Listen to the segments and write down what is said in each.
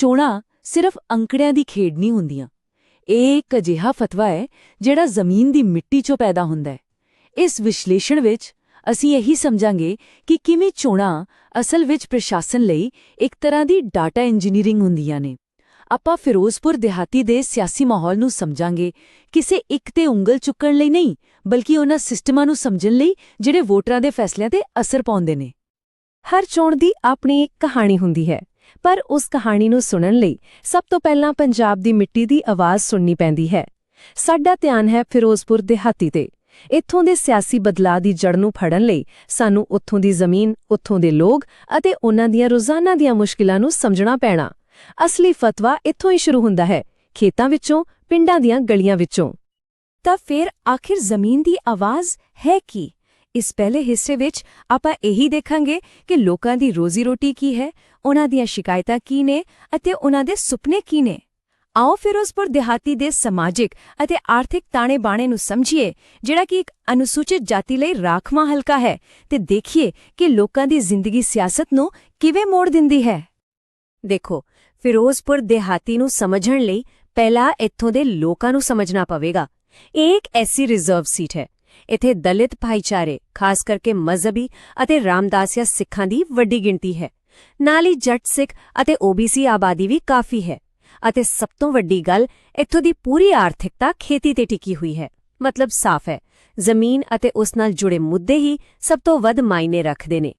ਚੋਣਾਂ ਸਿਰਫ ਅੰਕੜਿਆਂ ਦੀ ਖੇਡ ਨਹੀਂ ਹੁੰਦੀਆਂ। ਇਹ ਇੱਕ ਅਜਿਹਾ ਫਤਵਾ ਹੈ ਜਿਹੜਾ ਜ਼ਮੀਨ ਦੀ ਮਿੱਟੀ 'ਚੋਂ ਪੈਦਾ ਹੁੰਦਾ ਹੈ। ਇਸ ਵਿਸ਼ਲੇਸ਼ਣ ਵਿੱਚ ਅਸੀਂ ਇਹੀ ਸਮਝਾਂਗੇ ਕਿ ਕਿਵੇਂ ਚੋਣਾਂ ਅਸਲ ਵਿੱਚ ਪ੍ਰਸ਼ਾਸਨ ਲਈ ਇੱਕ ਤਰ੍ਹਾਂ ਦੀ ਡਾਟਾ ਇੰਜੀਨੀਅਰਿੰਗ ਹੁੰਦੀਆਂ ਨੇ। ਆਪਾਂ ਫਿਰੋਜ਼ਪੁਰ ਦਿਹਾਤੀ ਦੇ ਸਿਆਸੀ ਮਾਹੌਲ ਨੂੰ ਸਮਝਾਂਗੇ, ਕਿਸੇ ਇੱਕ ਤੇ ਉਂਗਲ ਚੁੱਕਣ ਲਈ ਨਹੀਂ, ਬਲਕਿ ਉਹਨਾਂ ਸਿਸਟਮਾਂ ਨੂੰ ਸਮਝਣ ਲਈ ਜਿਹੜੇ ਵੋਟਰਾਂ ਦੇ ਫੈਸਲਿਆਂ ਤੇ ਅਸਰ ਪਾਉਂਦੇ ਨੇ। ਹਰ ਚੋਣ ਦੀ ਆਪਣੀ ਇੱਕ ਕਹਾਣੀ ਹੁੰਦੀ ਹੈ, ਪਰ ਉਸ ਕਹਾਣੀ ਨੂੰ ਸੁਣਨ ਲਈ ਸਭ ਤੋਂ ਪਹਿਲਾਂ ਪੰਜਾਬ ਦੀ ਮਿੱਟੀ ਦੀ ਆਵਾਜ਼ ਸੁਣਨੀ ਪੈਂਦੀ ਹੈ। ਸਾਡਾ ਧਿਆਨ ਹੈ ਫਿਰੋਜ਼ਪੁਰ ਦਿਹਾਤੀ ਤੇ। ਇੱਥੋਂ ਦੇ ਸਿਆਸੀ ਬਦਲਾਅ ਦੀ ਜੜ ਨੂੰ ਫੜਨ ਲਈ ਸਾਨੂੰ ਉੱਥੋਂ ਦੀ ਜ਼ਮੀਨ, ਉੱਥੋਂ ਦੇ ਲੋਕ ਅਤੇ ਉਹਨਾਂ ਦੀਆਂ ਰੋਜ਼ਾਨਾ ਦੀਆਂ ਮੁਸ਼ਕਿਲਾਂ ਨੂੰ ਸਮਝਣਾ ਪੈਣਾ। ਅਸਲੀ ਫਤਵਾ ਇੱਥੋਂ ਹੀ ਸ਼ੁਰੂ ਹੁੰਦਾ ਹੈ, ਖੇਤਾਂ ਵਿੱਚੋਂ, ਪਿੰਡਾਂ ਦੀਆਂ ਗਲੀਆਂ ਵਿੱਚੋਂ। ਤਾਂ ਫਿਰ ਆਖਿਰ ਜ਼ਮੀਨ ਦੀ ਆਵਾਜ਼ ਹੈ ਕੀ? ਇਸ ਪਹਿਲੇ ਹਿੱਸੇ ਵਿੱਚ ਆਪਾਂ ਇਹੀ ਦੇਖਾਂਗੇ ਕਿ ਲੋਕਾਂ ਦੀ ਰੋਜ਼ੀ-ਰੋਟੀ ਕੀ ਹੈ, ਉਹਨਾਂ ਦੀਆਂ ਸ਼ਿਕਾਇਤਾਂ ਕੀ ਨੇ ਅਤੇ ਉਹਨਾਂ ਦੇ ਸੁਪਨੇ ਕੀ ਨੇ। ਆਓ ਫਿਰੋਜ਼ਪੁਰ ਦਿਹਾਤੀ ਦੇ ਸਮਾਜਿਕ ਅਤੇ ਆਰਥਿਕ ਤਾਣੇ-ਬਾਣੇ ਨੂੰ ਸਮਝੀਏ, ਜਿਹੜਾ ਕਿ ਇੱਕ ਅਨੁਸੂਚਿਤ ਜਾਤੀ ਲਈ ਰਾਖਵਾਂ ਹਲਕਾ ਹੈ, ਤੇ ਦੇਖੀਏ ਕਿ ਲੋਕਾਂ ਦੀ ਜ਼ਿੰਦਗੀ ਸਿਆਸਤ ਨੂੰ ਕਿਵੇਂ ਮੋੜ ਦਿੰਦੀ ਹੈ। ਦੇਖੋ, ਫਿਰੋਜ਼ਪੁਰ ਦਿਹਾਤੀ ਨੂੰ ਸਮਝਣ ਲਈ ਪਹਿਲਾਂ ਇੱਥੋਂ ਦੇ ਲੋਕਾਂ ਨੂੰ ਸਮਝਣਾ ਪਵੇਗਾ। ਇਹ ਇੱਕ ਐਸੀ ਰਿਜ਼ਰਵ ਸੀਟ ਹੈ। ਇੱਥੇ ਦਲਿਤ ਭਾਈਚਾਰੇ, ਖਾਸ ਕਰਕੇ ਮਜ਼ਹਬੀ ਅਤੇ ਰਾਮਦਾਸੀਆ ਸਿੱਖਾਂ ਦੀ ਵੱਡੀ ਗਿਣਤੀ ਹੈ। ਨਾਲ ਹੀ ਜੱਟ ਸਿੱਖ ਅਤੇ ਓਬੀਸੀ ਆਬਾਦੀ ਵੀ ਕਾਫੀ ਹੈ। ਅਤੇ ਸਭ ਤੋਂ ਵੱਡੀ ਗੱਲ, ਇੱਥੋਂ ਦੀ ਪੂਰੀ ਆਰਥਿਕਤਾ ਖੇਤੀ ਤੇ ਟਿਕੀ ਹੋਈ ਹੈ। ਮਤਲਬ ਸਾਫ਼ ਹੈ, ਜ਼ਮੀਨ ਅਤੇ ਉਸ ਨਾਲ ਜੁੜੇ ਮੁੱਦੇ ਹੀ ਸਭ ਤੋਂ ਵੱਧ ਮਾਇਨੇ ਰੱਖਦੇ ਨੇ।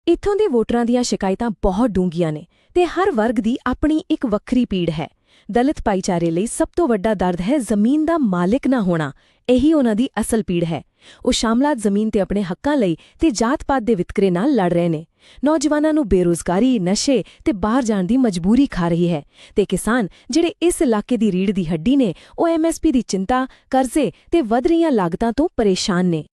ਇੱਥੋਂ ਦੇ ਵੋਟਰਾਂ ਦੀਆਂ ਸ਼ਿਕਾਇਤਾਂ ਬਹੁਤ ਡੂੰਘੀਆਂ ਨੇ ਤੇ ਹਰ ਵਰਗ ਦੀ ਆਪਣੀ ਇੱਕ ਵੱਖਰੀ ਪੀੜ ਹੈ। ਦਲਿਤ ਭਾਈਚਾਰੇ ਲਈ ਸਭ ਤੋਂ ਵੱਡਾ ਦਰਦ ਹੈ ਜ਼ਮੀਨ ਦਾ ਮਾਲਿਕ ਨਾ ਹੋਣਾ। ਇਹੀ ਉਹਨਾਂ ਦੀ ਅਸਲ ਪੀੜ ਹੈ। ਉਹ ਸ਼ਾਮਲਾਤ ਜ਼ਮੀਨ ਤੇ ਆਪਣੇ ਹੱਕਾਂ ਲਈ ਤੇ ਜਾਤ-ਪਾਤ ਦੇ ਵਿਤਕਰੇ ਨਾਲ ਲੜ ਰਹੇ ਨੇ। ਨੌਜਵਾਨਾਂ ਨੂੰ ਬੇਰੁਜ਼ਗਾਰੀ, ਨਸ਼ੇ ਤੇ ਬਾਹਰ ਜਾਣ ਦੀ ਮਜਬੂਰੀ ਖਾ ਰਹੀ ਹੈ, ਤੇ ਕਿਸਾਨ ਜਿਹੜੇ ਇਸ ਇਲਾਕੇ ਦੀ ਰੀੜ੍ਹ ਦੀ ਹੱਡੀ ਨੇ, ਉਹ ਐਮਐਸਪੀ ਦੀ ਚਿੰਤਾ, ਕਰਜ਼ੇ ਤੇ ਵਧ ਰਹੀਆਂ ਲਾਗਤਾਂ ਤੋਂ ਪਰੇਸ਼ਾਨ ਨੇ।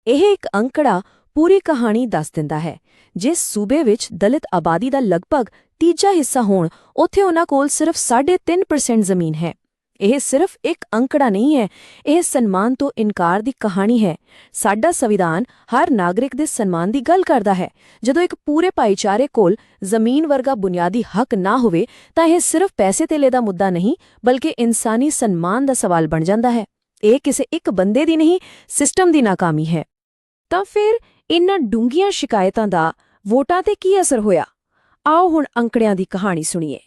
ਇਹ ਇੱਕ ਅੰਕੜਾ ਪੂਰੀ ਕਹਾਣੀ ਦੱਸ ਦਿੰਦਾ ਹੈ। ਜਿਸ ਸੂਬੇ ਵਿੱਚ ਦਲਿਤ ਆਬਾਦੀ ਦਾ ਲਗਭਗ ਤੀਜਾ ਹਿੱਸਾ ਹੋਣ, ਉੱਥੇ ਉਹਨਾਂ ਕੋਲ ਸਿਰਫ 3.5% ਜ਼ਮੀਨ ਹੈ। ਇਹ ਸਿਰਫ ਇੱਕ ਅੰਕੜਾ ਨਹੀਂ ਹੈ, ਇਹ ਸਨਮਾਨ ਤੋਂ ਇਨਕਾਰ ਦੀ ਕਹਾਣੀ ਹੈ। ਸਾਡਾ ਸੰਵਿਧਾਨ ਹਰ ਨਾਗਰਿਕ ਦੇ ਸਨਮਾਨ ਦੀ ਗੱਲ ਕਰਦਾ ਹੈ। ਜਦੋਂ ਇੱਕ ਪੂਰੇ ਭਾਈਚਾਰੇ ਕੋਲ ਜ਼ਮੀਨ ਵਰਗਾ ਬੁਨਿਆਦੀ ਹੱਕ ਨਾ ਹੋਵੇ, ਤਾਂ ਇਹ ਸਿਰਫ ਪੈਸੇ ਧੇਲੇ ਦਾ ਮੁੱਦਾ ਨਹੀਂ, ਬਲਕਿ ਇਨਸਾਨੀ ਸਨਮਾਨ ਦਾ ਸਵਾਲ ਬਣ ਜਾਂਦਾ ਹੈ। ਇਹ ਕਿਸੇ ਇੱਕ ਬੰਦੇ ਦੀ ਨਹੀਂ, ਸਿਸਟਮ ਦੀ ਨਾਕਾਮੀ ਹੈ। ਤਾਂ ਫਿਰ ਇਨ੍ਹਾਂ ਡੂੰਘੀਆਂ ਸ਼ਿਕਾਇਤਾਂ ਦਾ ਵੋਟਾਂ ਤੇ ਕੀ ਅਸਰ ਹੋਇਆ? ਆਓ ਹੁਣ ਅੰਕੜਿਆਂ ਦੀ ਕਹਾਣੀ ਸੁਣੀਏ।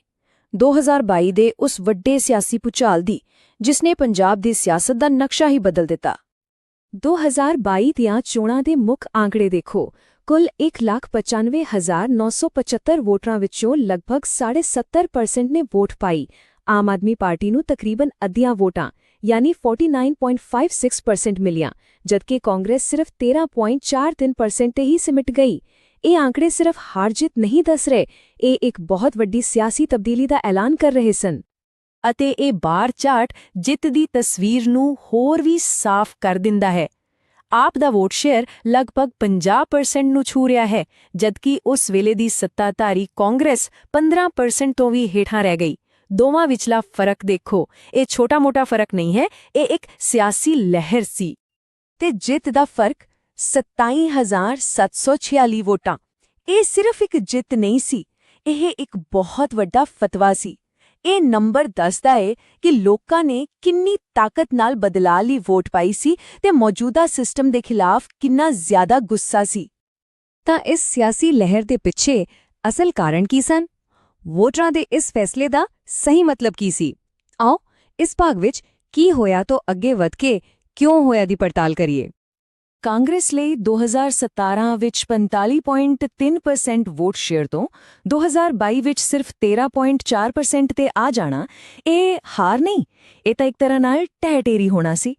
2022 ਦੇ ਉਸ ਵੱਡੇ ਸਿਆਸੀ ਭੁਚਾਲ ਦੀ, ਜਿਸਨੇ ਪੰਜਾਬ ਦੀ ਸਿਆਸਤ ਦਾ ਨਕਸ਼ਾ ਹੀ ਬਦਲ ਦਿੱਤਾ। 2022 ਦੀਆਂ ਚੋਣਾਂ ਦੇ ਮੁੱਖ ਆંકੜੇ ਦੇਖੋ। ਕੁੱਲ 1,95,975 ਵੋਟਰਾਂ ਵਿੱਚੋਂ ਲਗਭਗ 70% ਨੇ ਵੋਟ ਪਾਈ। ਆਮ ਆਦਮੀ ਪਾਰਟੀ ਨੂੰ ਤਕਰੀਬਨ ਅੱਧੀਆਂ ਵੋਟਾਂ ਯਾਨੀ 49.56% ਮਿਲੀਆਂ, ਜਦਕਿ ਕਾਂਗਰਸ ਸਿਰਫ 13.43% ਤੇ ਹੀ ਸਿਮਟ ਗਈ। ਇਹ ਆંકੜੇ ਸਿਰਫ ਹਾਰ-ਜਿੱਤ ਨਹੀਂ ਦੱਸ ਰਹੇ, ਇਹ ਇੱਕ ਬਹੁਤ ਵੱਡੀ ਸਿਆਸੀ ਤਬਦੀਲੀ ਦਾ ਐਲਾਨ ਕਰ ਰਹੇ ਸਨ। ਅਤੇ ਇਹ ਬਾਰ ਚਾਰਟ ਜਿੱਤ ਦੀ ਤਸਵੀਰ ਨੂੰ ਹੋਰ ਵੀ ਸਾਫ਼ ਕਰ ਦਿੰਦਾ ਹੈ। ਆਪ ਦਾ ਵੋਟ ਸ਼ੇਅਰ ਲਗਭਗ 50% ਨੂੰ ਛੂ ਰਿਹਾ ਹੈ, ਜਦਕਿ ਉਸ ਵੇਲੇ ਦੀ ਸੱਤਾਧਾਰੀ ਕਾਂਗਰਸ 15% ਤੋਂ ਵੀ ਹੇਠਾਂ ਰਹਿ ਗਈ। ਦੋਵਾਂ ਵਿਚਲਾ ਫਰਕ ਦੇਖੋ, ਇਹ ਛੋਟਾ-ਮੋਟਾ ਫਰਕ ਨਹੀਂ ਹੈ, ਇਹ ਇੱਕ ਸਿਆਸੀ ਲਹਿਰ ਸੀ। ਤੇ ਜਿੱਤ ਦਾ ਫਰਕ 27,746 ਵੋਟਾਂ। ਇਹ ਸਿਰਫ ਇੱਕ ਜਿੱਤ ਨਹੀਂ ਸੀ, ਇਹ ਇੱਕ ਬਹੁਤ ਵੱਡਾ ਫਤਵਾ ਸੀ। ਇਹ ਨੰਬਰ ਦੱਸਦਾ ਹੈ ਕਿ ਲੋਕਾਂ ਨੇ ਕਿੰਨੀ ਤਾਕਤ ਨਾਲ ਬਦਲਾਅ ਲਈ ਵੋਟ ਪਾਈ ਸੀ ਤੇ ਮੌਜੂਦਾ ਸਿਸਟਮ ਦੇ ਖਿਲਾਫ ਕਿੰਨਾ ਜ਼ਿਆਦਾ ਗੁੱਸਾ ਸੀ। ਤਾਂ ਇਸ ਸਿਆਸੀ ਲਹਿਰ ਦੇ ਪਿੱਛੇ ਅਸਲ ਕਾਰਨ ਕੀ ਸਨ? ਵੋਟਰਾਂ ਦੇ ਇਸ ਫੈਸਲੇ ਦਾ ਸਹੀ ਮਤਲਬ ਕੀ ਸੀ? ਆਓ ਇਸ ਭਾਗ ਵਿੱਚ ਕੀ ਹੋਇਆ ਤੋਂ ਅੱਗੇ ਵਧ ਕੇ ਕਿਉਂ ਹੋਇਆ ਦੀ ਪੜਤਾਲ ਕਰੀਏ। ਕਾਂਗਰਸ ਲਈ 2017 ਵਿੱਚ 45.3% ਵੋਟ ਸ਼ੇਅਰ ਤੋਂ 2022 ਵਿੱਚ ਸਿਰਫ 13.4% ਤੇ ਆ ਜਾਣਾ, ਇਹ ਹਾਰ ਨਹੀਂ, ਇਹ ਤਾਂ ਇੱਕ ਤਰ੍ਹਾਂ ਨਾਲ ਢਹਿ-ਢੇਰੀ ਹੋਣਾ ਸੀ।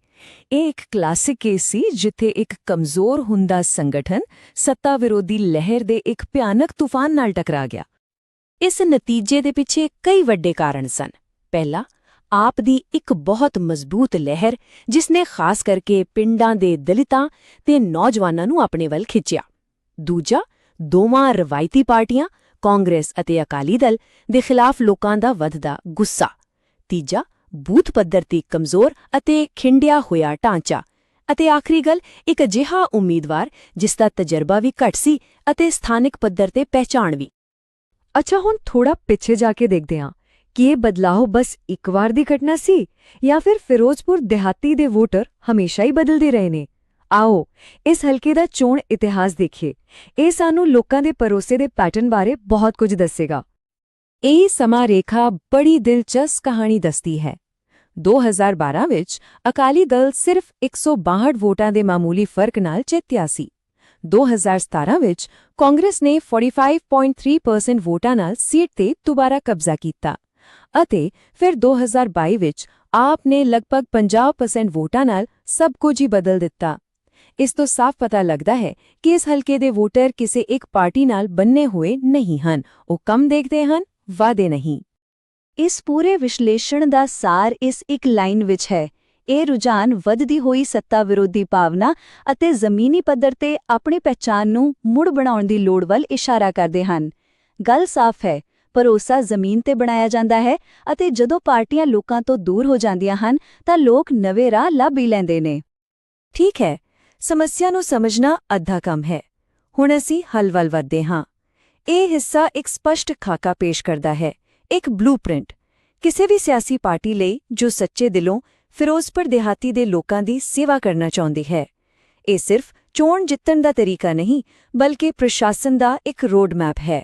ਇਹ ਇੱਕ ਕਲਾਸਿਕ ਕੇਸ ਸੀ ਜਿੱਥੇ ਇੱਕ ਕਮਜ਼ੋਰ ਹੁੰਦਾ ਸੰਗਠਨ ਸੱਤਾ ਵਿਰੋਧੀ ਲਹਿਰ ਦੇ ਇੱਕ ਭਿਆਨਕ ਤੂਫਾਨ ਨਾਲ ਟਕਰਾ ਗਿਆ। ਇਸ ਨਤੀਜੇ ਦੇ ਪਿੱਛੇ ਕਈ ਵੱਡੇ ਕਾਰਨ ਸਨ। ਪਹਿਲਾ, ਆਪ ਦੀ ਇੱਕ ਬਹੁਤ ਮਜ਼ਬੂਤ ਲਹਿਰ ਜਿਸਨੇ ਖਾਸ ਕਰਕੇ ਪਿੰਡਾਂ ਦੇ ਦਲਿਤਾਂ ਤੇ ਨੌਜਵਾਨਾਂ ਨੂੰ ਆਪਣੇ ਵੱਲ ਖਿੱਚਿਆ। ਦੂਜਾ, ਦੋਵਾਂ ਰਵਾਇਤੀ ਪਾਰਟੀਆਂ ਕਾਂਗਰਸ ਅਤੇ ਅਕਾਲੀ ਦਲ ਦੇ ਖਿਲਾਫ ਲੋਕਾਂ ਦਾ ਵੱਧਦਾ ਗੁੱਸਾ। ਤੀਜਾ, ਬੂਥ ਪੱਧਰ ਤੇ ਕਮਜ਼ੋਰ ਅਤੇ ਖਿੰਡਿਆ ਹੋਇਆ ਢਾਂਚਾ। ਅਤੇ ਆਖਰੀ ਗੱਲ, ਇੱਕ ਅਜਿਹਾ ਉਮੀਦਵਾਰ ਜਿਸ ਦਾ ਤਜਰਬਾ ਵੀ ਘੱਟ ਸੀ ਅਤੇ ਸਥਾਨਕ ਪੱਧਰ ਤੇ ਪਹਿਚਾਣ ਵੀ। ਅੱਛਾ, ਹੁਣ ਥੋੜਾ ਪਿੱਛੇ ਜਾ ਕੇ ਦੇਖਦੇ ਹਾਂ ਕਿ ਇਹ ਬਦਲਾਅ ਬਸ ਇੱਕ ਵਾਰ ਦੀ ਘਟਨਾ ਸੀ ਜਾਂ ਫਿਰ ਫਿਰੋਜ਼ਪੁਰ ਦਿਹਾਤੀ ਦੇ ਵੋਟਰ ਹਮੇਸ਼ਾ ਹੀ ਬਦਲਦੇ ਰਹੇ ਨੇ। ਆਓ ਇਸ ਹਲਕੇ ਦਾ ਚੋਣ ਇਤਿਹਾਸ ਦੇਖੀਏ। ਇਹ ਸਾਨੂੰ ਲੋਕਾਂ ਦੇ ਭਰੋਸੇ ਦੇ ਪੈਟਰਨ ਬਾਰੇ ਬਹੁਤ ਕੁਝ ਦੱਸੇਗਾ। ਇਹ ਸਮਾਂ ਰੇਖਾ ਬੜੀ ਦਿਲਚਸਪ ਕਹਾਣੀ ਦੱਸਦੀ ਹੈ। 2012 ਵਿੱਚ ਅਕਾਲੀ ਦਲ ਸਿਰਫ 162 ਵੋਟਾਂ ਦੇ ਮਾਮੂਲੀ ਫਰਕ ਨਾਲ ਜਿੱਤਿਆ ਸੀ। 2017 ਵਿੱਚ ਕਾਂਗਰਸ ਨੇ 45.3% ਵੋਟਾਂ ਨਾਲ ਸੀਟ ਤੇ ਦੁਬਾਰਾ ਕਬਜ਼ਾ ਕੀਤਾ ਅਤੇ ਫਿਰ 2022 ਵਿੱਚ ਆਪ ਨੇ ਲਗਭਗ 50% ਵੋਟਾਂ ਨਾਲ ਸਭ ਕੁਝ ਹੀ ਬਦਲ ਦਿੱਤਾ। ਇਸ ਤੋਂ ਸਾਫ਼ ਪਤਾ ਲੱਗਦਾ ਹੈ ਕਿ ਇਸ ਹਲਕੇ ਦੇ ਵੋਟਰ ਕਿਸੇ ਇੱਕ ਪਾਰਟੀ ਨਾਲ ਬੰਨੇ ਹੋਏ ਨਹੀਂ ਹਨ। ਉਹ ਕੰਮ ਦੇਖਦੇ ਹਨ, ਵਾਅਦੇ ਨਹੀਂ। ਇਸ ਪੂਰੇ ਵਿਸ਼ਲੇਸ਼ਣ ਦਾ ਸਾਰ ਇਸ ਇੱਕ ਲਾਈਨ ਵਿੱਚ ਹੈ। ਇਹ ਰੁਝਾਨ ਵੱਧਦੀ ਹੋਈ ਸੱਤਾ ਵਿਰੋਧੀ ਭਾਵਨਾ ਅਤੇ ਜ਼ਮੀਨੀ ਪੱਧਰ ਤੇ ਆਪਣੀ ਪਹਿਚਾਣ ਨੂੰ ਮੁੜ ਬਣਾਉਣ ਦੀ ਲੋੜ ਵੱਲ ਇਸ਼ਾਰਾ ਕਰਦੇ ਹਨ। ਗੱਲ ਸਾਫ਼ ਹੈ, ਭਰੋਸਾ ਜ਼ਮੀਨ ਤੇ ਬਣਾਇਆ ਜਾਂਦਾ ਹੈ ਅਤੇ ਜਦੋਂ ਪਾਰਟੀਆਂ ਲੋਕਾਂ ਤੋਂ ਦੂਰ ਹੋ ਜਾਂਦੀਆਂ ਹਨ ਤਾਂ ਲੋਕ ਨਵੇਂ ਰਾਹ ਲੱਭ ਹੀ ਲੈਂਦੇ ਨੇ। ਠੀਕ ਹੈ, ਸਮੱਸਿਆ ਨੂੰ ਸਮਝਣਾ ਅੱਧਾ ਕੰਮ ਹੈ। ਹੁਣ ਅਸੀਂ ਹੱਲ ਵੱਲ ਵਧਦੇ ਹਾਂ। ਇਹ ਹਿੱਸਾ ਇੱਕ ਸਪਸ਼ਟ ਖਾਕਾ ਪੇਸ਼ ਕਰਦਾ ਹੈ, ਇੱਕ ਬਲੂਪ੍ਰਿੰਟ ਕਿਸੇ ਵੀ ਸਿਆਸੀ ਪਾਰਟੀ ਲਈ ਜੋ ਸੱਚੇ ਦਿਲੋਂ ਫਿਰੋਜ਼ਪੁਰ ਦਿਹਾਤੀ ਦੇ ਲੋਕਾਂ ਦੀ ਸੇਵਾ ਕਰਨਾ ਚਾਹੁੰਦੀ ਹੈ। ਇਹ ਸਿਰਫ ਚੋਣ ਜਿੱਤਣ ਦਾ ਤਰੀਕਾ ਨਹੀਂ, ਬਲਕਿ ਪ੍ਰਸ਼ਾਸਨ ਦਾ ਇੱਕ ਰੋਡ ਮੈਪ ਹੈ।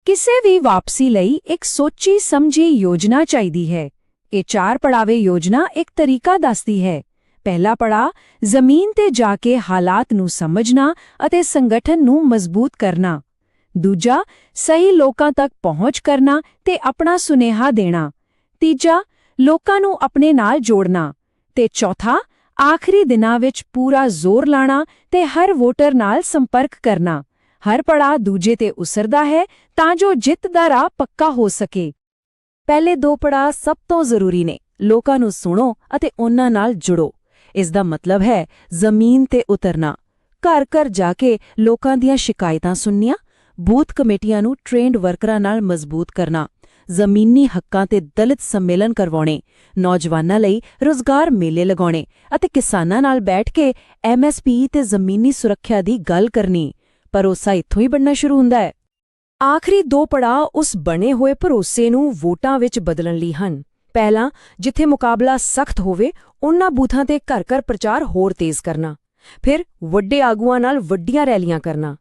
ਕਿਸੇ ਵੀ ਵਾਪਸੀ ਲਈ ਇੱਕ ਸੋਚੀ ਸਮਝੀ ਯੋਜਨਾ ਚਾਹੀਦੀ ਹੈ। ਇਹ 4 ਪੜਾਵੇ ਯੋਜਨਾ ਇੱਕ ਤਰੀਕਾ ਦੱਸਦੀ ਹੈ। ਪਹਿਲਾ ਪੜਾਅ ਜ਼ਮੀਨ ਤੇ ਜਾ ਕੇ ਹਾਲਾਤ ਨੂੰ ਸਮਝਣਾ ਅਤੇ ਸੰਗਠਨ ਨੂੰ ਮਜ਼ਬੂਤ ਕਰਨਾ। ਦੂਜਾ ਸਹੀ ਲੋਕਾਂ ਤੱਕ ਪਹੁੰਚ ਕਰਨਾ ਤੇ ਆਪਣਾ ਸੁਨੇਹਾ ਦੇਣਾ। ਤੀਜਾ ਲੋਕਾਂ ਨੂੰ ਆਪਣੇ ਨਾਲ ਜੋੜਨਾ ਤੇ ਚੌਥਾ ਆਖਰੀ ਦਿਨਾਂ ਵਿੱਚ ਪੂਰਾ ਜ਼ੋਰ ਲਾਣਾ ਤੇ ਹਰ ਵੋਟਰ ਨਾਲ ਸੰਪਰਕ ਕਰਨਾ। ਹਰ ਪੜਾਅ ਦੂਜੇ ਤੇ ਉਸਰਦਾ ਹੈ ਤਾਂ ਜੋ ਜਿੱਤ ਦਾ ਰਾਹ ਪੱਕਾ ਹੋ ਸਕੇ। ਪਹਿਲੇ 2 ਪੜਾਅ ਸਭ ਤੋਂ ਜ਼ਰੂਰੀ ਨੇ। ਲੋਕਾਂ ਨੂੰ ਸੁਣੋ ਅਤੇ ਉਹਨਾਂ ਨਾਲ ਜੁੜੋ। ਇਸ ਦਾ ਮਤਲਬ ਹੈ ਜ਼ਮੀਨ ਤੇ ਉਤਰਨਾ, ਘਰ-ਘਰ ਜਾ ਕੇ ਲੋਕਾਂ ਦੀਆਂ ਸ਼ਿਕਾਇਤਾਂ ਸੁਣਨੀਆਂ, ਬੂਥ ਕਮੇਟੀਆਂ ਨੂੰ ਟ੍ਰੇਨਡ ਵਰਕਰਾਂ ਨਾਲ ਮਜ਼ਬੂਤ ਕਰਨਾ, ਜ਼ਮੀਨੀ ਹੱਕਾਂ ਤੇ ਦਲਿਤ ਸੰਮੇਲਨ ਕਰਵਾਉਣੇ, ਨੌਜਵਾਨਾਂ ਲਈ ਰੁਜ਼ਗਾਰ ਮੇਲੇ ਲਗਾਉਣੇ ਅਤੇ ਕਿਸਾਨਾਂ ਨਾਲ ਬੈਠ ਕੇ MSP ਤੇ ਜ਼ਮੀਨੀ ਸੁਰੱਖਿਆ ਦੀ ਗੱਲ ਕਰਨੀ। ਭਰੋਸਾ ਇੱਥੋਂ ਹੀ ਬਣਨਾ ਸ਼ੁਰੂ ਹੁੰਦਾ ਹੈ। ਆਖਰੀ 2 ਪੜਾਅ ਉਸ ਬਣੇ ਹੋਏ ਭਰੋਸੇ ਨੂੰ ਵੋਟਾਂ ਵਿੱਚ ਬਦਲਣ ਲਈ ਹਨ। ਪਹਿਲਾ, ਜਿੱਥੇ ਮੁਕਾਬਲਾ ਸਖਤ ਹੋਵੇ ਉਨ੍ਹਾਂ ਬੂਥਾਂ ਤੇ ਘਰ-ਘਰ ਪ੍ਰਚਾਰ ਹੋਰ ਤੇਜ਼ ਕਰਨਾ। ਫਿਰ ਵੱਡੇ ਆਗੂਆਂ ਨਾਲ ਵੱਡੀਆਂ ਰੈਲੀਆਂ ਕਰਨਾ।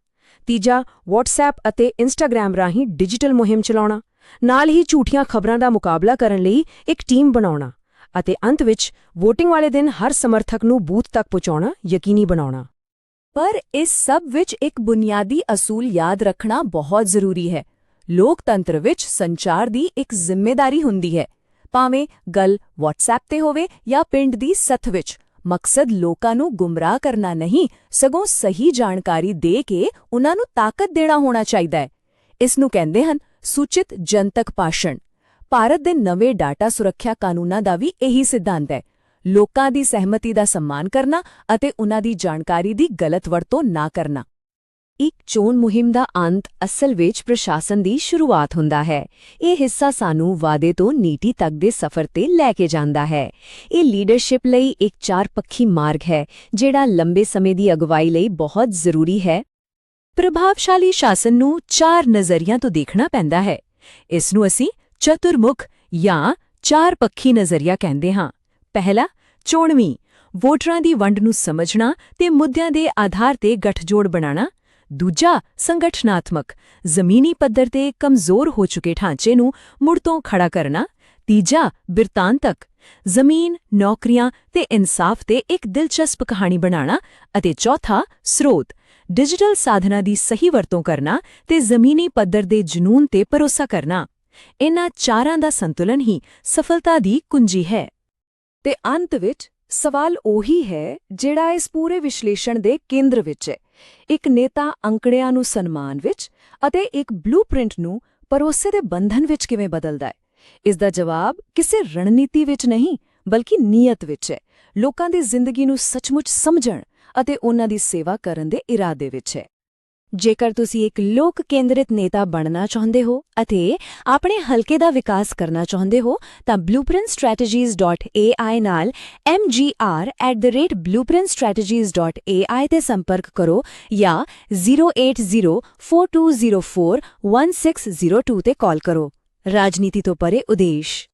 ਤੀਜਾ, WhatsApp ਅਤੇ Instagram ਰਾਹੀਂ ਡਿਜੀਟਲ ਮੁਹਿੰਮ ਚਲਾਉਣਾ। ਨਾਲ ਹੀ ਝੂਠੀਆਂ ਖਬਰਾਂ ਦਾ ਮੁਕਾਬਲਾ ਕਰਨ ਲਈ ਇੱਕ ਟੀਮ ਬਣਾਉਣਾ। ਅਤੇ ਅੰਤ ਵਿੱਚ ਵੋਟਿੰਗ ਵਾਲੇ ਦਿਨ ਹਰ ਸਮਰਥਕ ਨੂੰ ਬੂਥ ਤੱਕ ਪਹੁੰਚਾਉਣਾ ਯਕੀਨੀ ਬਣਾਉਣਾ। ਪਰ ਇਸ ਸਭ ਵਿੱਚ ਇੱਕ ਬੁਨਿਆਦੀ ਅਸੂਲ ਯਾਦ ਰੱਖਣਾ ਬਹੁਤ ਜ਼ਰੂਰੀ ਹੈ। ਲੋਕਤੰਤਰ ਵਿੱਚ ਸੰਚਾਰ ਦੀ ਇੱਕ ਜ਼ਿੰਮੇਵਾਰੀ ਹੁੰਦੀ ਹੈ। ਭਾਵੇਂ ਗੱਲ WhatsApp ਤੇ ਹੋਵੇ ਜਾਂ ਪਿੰਡ ਦੀ ਸੱਥ ਵਿੱਚ, ਮਕਸਦ ਲੋਕਾਂ ਨੂੰ ਗੁੰਮਰਾਹ ਕਰਨਾ ਨਹੀਂ, ਸਗੋਂ ਸਹੀ ਜਾਣਕਾਰੀ ਦੇ ਕੇ ਉਨ੍ਹਾਂ ਨੂੰ ਤਾਕਤ ਦੇਣਾ ਹੋਣਾ ਚਾਹੀਦਾ ਹੈ। ਇਸ ਨੂੰ ਕਹਿੰਦੇ ਹਨ ਸੂਚਿਤ ਜਨਤਕ ਭਾਸ਼ਣ। ਭਾਰਤ ਦੇ ਨਵੇਂ ਡਾਟਾ ਸੁਰੱਖਿਆ ਕਾਨੂੰਨਾਂ ਦਾ ਵੀ ਇਹੀ ਸਿਧਾਂਤ ਹੈ, ਲੋਕਾਂ ਦੀ ਸਹਿਮਤੀ ਦਾ ਸਨਮਾਨ ਕਰਨਾ ਅਤੇ ਉਨ੍ਹਾਂ ਦੀ ਜਾਣਕਾਰੀ ਦੀ ਗਲਤ ਵਰਤੋਂ ਨਾ ਕਰਨਾ। ਇੱਕ ਚੋਣ ਮੁਹਿੰਮ ਦਾ ਅੰਤ ਅਸਲ ਵਿੱਚ ਪ੍ਰਸ਼ਾਸਨ ਦੀ ਸ਼ੁਰੂਆਤ ਹੁੰਦਾ ਹੈ। ਇਹ ਹਿੱਸਾ ਸਾਨੂੰ ਵਾਅਦੇ ਤੋਂ ਨੀਤੀ ਤੱਕ ਦੇ ਸਫ਼ਰ ਤੇ ਲੈ ਕੇ ਜਾਂਦਾ ਹੈ। ਇਹ ਲੀਡਰਸ਼ਿਪ ਲਈ ਇੱਕ 4-ਪੱਖੀ ਮਾਰਗ ਹੈ ਜਿਹੜਾ ਲੰਬੇ ਸਮੇਂ ਦੀ ਅਗਵਾਈ ਲਈ ਬਹੁਤ ਜ਼ਰੂਰੀ ਹੈ। ਪ੍ਰਭਾਵਸ਼ਾਲੀ ਸ਼ਾਸਨ ਨੂੰ 4 ਨਜ਼ਰੀਆਂ ਤੋਂ ਦੇਖਣਾ ਪੈਂਦਾ ਹੈ। ਇਸ ਨੂੰ ਅਸੀਂ ਚਤੁਰਮੁਖ ਜਾਂ 4-ਪੱਖੀ ਨਜ਼ਰੀਆ ਕਹਿੰਦੇ ਹਾਂ। ਪਹਿਲਾ, ਚੋਣਵੀਂ, ਵੋਟਰਾਂ ਦੀ ਵੰਡ ਨੂੰ ਸਮਝਣਾ ਤੇ ਮੁੱਦਿਆਂ ਦੇ ਆਧਾਰ ਤੇ ਗੱਠਜੋੜ ਬਣਾਉਣਾ। ਦੂਜਾ, ਸੰਗਠਨਾਤਮਕ, ਜ਼ਮੀਨੀ ਪੱਧਰ ਤੇ ਕਮਜ਼ੋਰ ਹੋ ਚੁੱਕੇ ਢਾਂਚੇ ਨੂੰ ਮੁੜ ਤੋਂ ਖੜਾ ਕਰਨਾ। ਤੀਜਾ, ਬਿਰਤਾਂਤਕ, ਜ਼ਮੀਨ, ਨੌਕਰੀਆਂ ਤੇ ਇਨਸਾਫ ਤੇ ਇੱਕ ਦਿਲਚਸਪ ਕਹਾਣੀ ਬਣਾਉਣਾ। ਅਤੇ ਚੌਥਾ, ਸਰੋਤ, ਡਿਜੀਟਲ ਸਾਧਨਾਂ ਦੀ ਸਹੀ ਵਰਤੋਂ ਕਰਨਾ ਤੇ ਜ਼ਮੀਨੀ ਪੱਧਰ ਦੇ ਜਨੂੰਨ ਤੇ ਭਰੋਸਾ ਕਰਨਾ। ਇਨ੍ਹਾਂ 4 ਦਾ ਸੰਤੁਲਨ ਹੀ ਸਫਲਤਾ ਦੀ ਕੁੰਜੀ ਹੈ। ਤੇ ਅੰਤ ਵਿੱਚ ਸਵਾਲ ਉਹੀ ਹੈ ਜਿਹੜਾ ਇਸ ਪੂਰੇ ਵਿਸ਼ਲੇਸ਼ਣ ਦੇ ਕੇਂਦਰ ਵਿੱਚ ਹੈ। ਇੱਕ ਨੇਤਾ ਅੰਕੜਿਆਂ ਨੂੰ ਸਨਮਾਨ ਵਿੱਚ ਅਤੇ ਇੱਕ ਬਲੂਪ੍ਰਿੰਟ ਨੂੰ ਭਰੋਸੇ ਦੇ ਬੰਧਨ ਵਿੱਚ ਕਿਵੇਂ ਬਦਲਦਾ ਹੈ? ਇਸ ਦਾ ਜਵਾਬ ਕਿਸੇ ਰਣਨੀਤੀ ਵਿੱਚ ਨਹੀਂ, ਬਲਕਿ ਨੀਅਤ ਵਿੱਚ ਹੈ। ਲੋਕਾਂ ਦੀ ਜ਼ਿੰਦਗੀ ਨੂੰ ਸੱਚਮੁੱਚ ਸਮਝਣ ਅਤੇ ਉਹਨਾਂ ਦੀ ਸੇਵਾ ਕਰਨ ਦੇ ਇਰਾਦੇ ਵਿੱਚ ਹੈ। ਜੇਕਰ ਤੁਸੀਂ ਇੱਕ ਲੋਕ ਕੇਂਦਰਿਤ ਨੇਤਾ ਬਣਨਾ ਚਾਹੁੰਦੇ ਹੋ ਅਤੇ ਆਪਣੇ ਹਲਕੇ ਦਾ ਵਿਕਾਸ ਕਰਨਾ ਚਾਹੁੰਦੇ ਹੋ ਤਾਂ blueprintstrategies.ai ਨਾਲ mgr@blueprintstrategies.ai ਤੇ ਸੰਪਰਕ ਕਰੋ ਜਾਂ 08042041602 ਤੇ ਕਾਲ ਕਰੋ। ਰਾਜਨੀਤੀ ਤੋਂ ਪਰੇ ਉਦੇਸ਼।